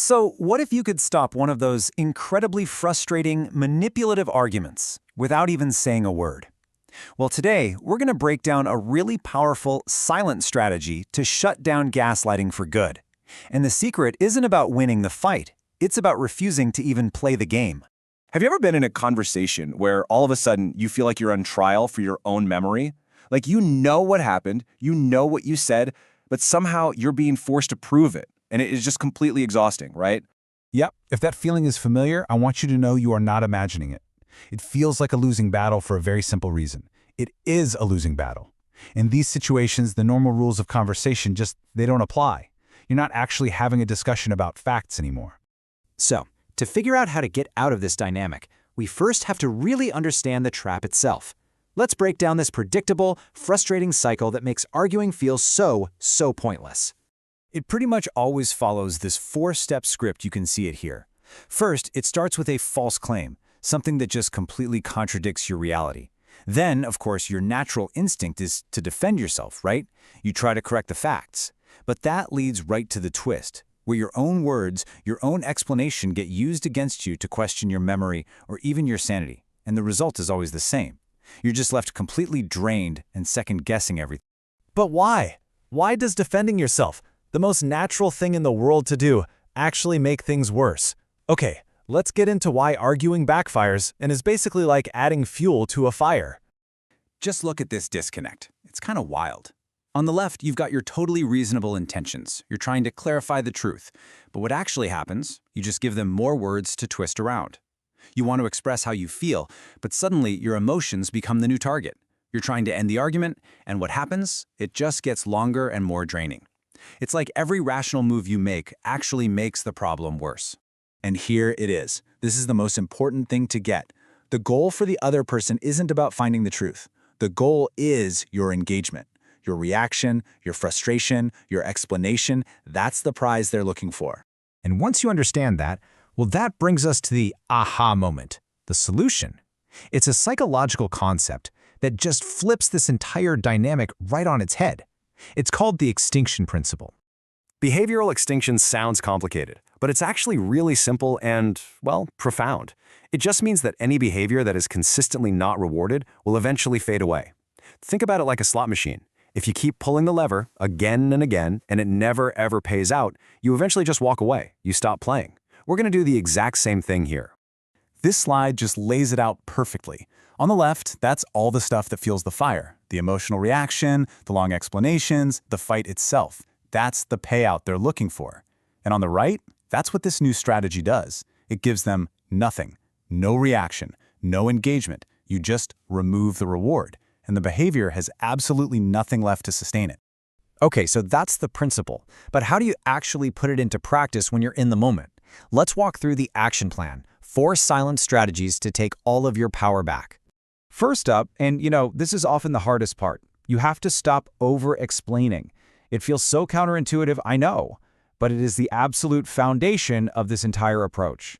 So, what if you could stop one of those incredibly frustrating, manipulative arguments without even saying a word? Well, today, we're going to break down a really powerful silent strategy to shut down gaslighting for good. And the secret isn't about winning the fight, it's about refusing to even play the game. Have you ever been in a conversation where all of a sudden you feel like you're on trial for your own memory? Like you know what happened, you know what you said, but somehow you're being forced to prove it, and it is just completely exhausting, right? Yep, if that feeling is familiar, I want you to know you are not imagining it. It feels like a losing battle for a very simple reason. It is a losing battle. In these situations, the normal rules of conversation they don't apply. You're not actually having a discussion about facts anymore. So, to figure out how to get out of this dynamic, we first have to really understand the trap itself. Let's break down this predictable, frustrating cycle that makes arguing feel so pointless. It pretty much always follows this four-step script. You can see it here. First, it starts with a false claim, something that just completely contradicts your reality. Then, of course, your natural instinct is to defend yourself, right? You try to correct the facts. But that leads right to the twist, where your own words, your own explanation get used against you to question your memory or even your sanity. And the result is always the same. You're just left completely drained and second-guessing everything. But why? Why does defending yourself, the most natural thing in the world to do, actually make things worse? Okay, let's get into why arguing backfires and is basically like adding fuel to a fire. Just look at this disconnect. It's kind of wild. On the left, you've got your totally reasonable intentions. You're trying to clarify the truth. But what actually happens, you just give them more words to twist around. You want to express how you feel, but suddenly your emotions become the new target. You're trying to end the argument, and what happens? It just gets longer and more draining. It's like every rational move you make actually makes the problem worse. And here it is. This is the most important thing to get. The goal for the other person isn't about finding the truth. The goal is your engagement. Your reaction, your frustration, your explanation, that's the prize they're looking for. And once you understand that, well, that brings us to the aha moment, the solution. It's a psychological concept that just flips this entire dynamic right on its head. It's called the extinction principle. Behavioral extinction sounds complicated, but it's actually really simple and, well, profound. It just means that any behavior that is consistently not rewarded will eventually fade away. Think about it like a slot machine. If you keep pulling the lever again and again and it never ever pays out, you eventually just walk away. You stop playing. We're going to do the exact same thing here. This slide just lays it out perfectly. On the left, that's all the stuff that fuels the fire. The emotional reaction, the long explanations, the fight itself. That's the payout they're looking for. And on the right, that's what this new strategy does. It gives them nothing. No reaction, no engagement. You just remove the reward. And the behavior has absolutely nothing left to sustain it. Okay, so that's the principle. But how do you actually put it into practice when you're in the moment? Let's walk through the action plan, 4 silent strategies to take all of your power back. First up, and this is often the hardest part, you have to stop over-explaining. It feels so counterintuitive, I know, but it is the absolute foundation of this entire approach.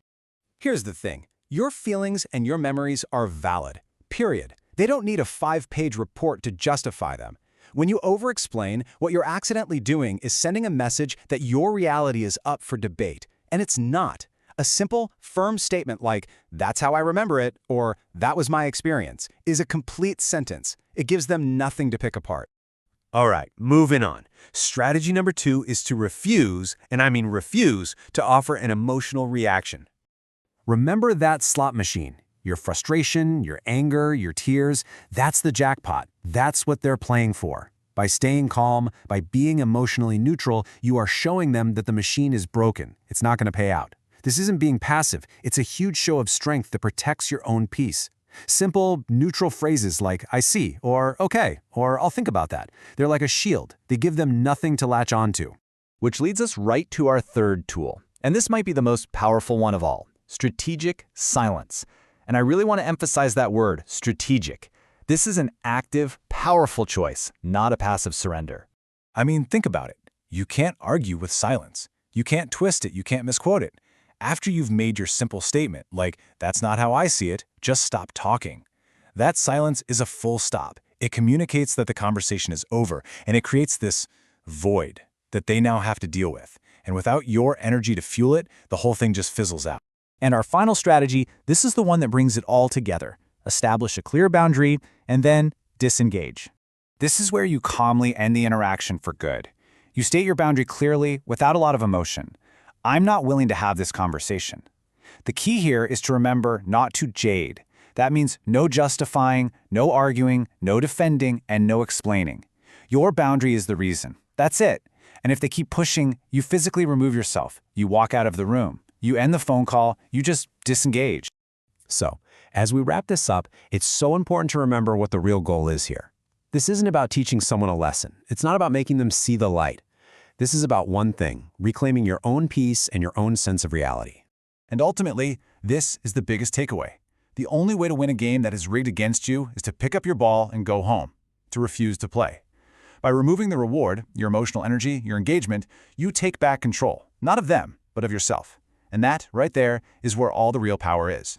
Here's the thing. Your feelings and your memories are valid, period. They don't need a 5-page report to justify them. When you over-explain, what you're accidentally doing is sending a message that your reality is up for debate, and it's not. A simple, firm statement like, "That's how I remember it," or "That was my experience," is a complete sentence. It gives them nothing to pick apart. All right, moving on. Strategy number 2 is to refuse, and I mean refuse, to offer an emotional reaction. Remember that slot machine. Your frustration, your anger, your tears, that's the jackpot. That's what they're playing for. By staying calm, by being emotionally neutral, you are showing them that the machine is broken. It's not going to pay out. This isn't being passive. It's a huge show of strength that protects your own peace. Simple, neutral phrases like, "I see," or "okay," or "I'll think about that." They're like a shield. They give them nothing to latch onto. Which leads us right to our third tool. And this might be the most powerful one of all, strategic silence. And I really want to emphasize that word, strategic. This is an active, powerful choice, not a passive surrender. I mean, think about it. You can't argue with silence. You can't twist it. You can't misquote it. After you've made your simple statement, like, "That's not how I see it," just stop talking. That silence is a full stop. It communicates that the conversation is over, and it creates this void that they now have to deal with. And without your energy to fuel it, the whole thing just fizzles out. And our final strategy, this is the one that brings it all together. Establish a clear boundary, and then disengage. This is where you calmly end the interaction for good. You state your boundary clearly, without a lot of emotion. I'm not willing to have this conversation. The key here is to remember not to jade. That means no justifying, no arguing, no defending, and no explaining. Your boundary is the reason. That's it. And if they keep pushing, you physically remove yourself. You walk out of the room. You end the phone call. You just disengage. So, as we wrap this up, it's so important to remember what the real goal is here. This isn't about teaching someone a lesson. It's not about making them see the light. This is about one thing, reclaiming your own peace and your own sense of reality. And ultimately, this is the biggest takeaway. The only way to win a game that is rigged against you is to pick up your ball and go home, to refuse to play. By removing the reward, your emotional energy, your engagement, you take back control, not of them, but of yourself. And that, right there, is where all the real power is.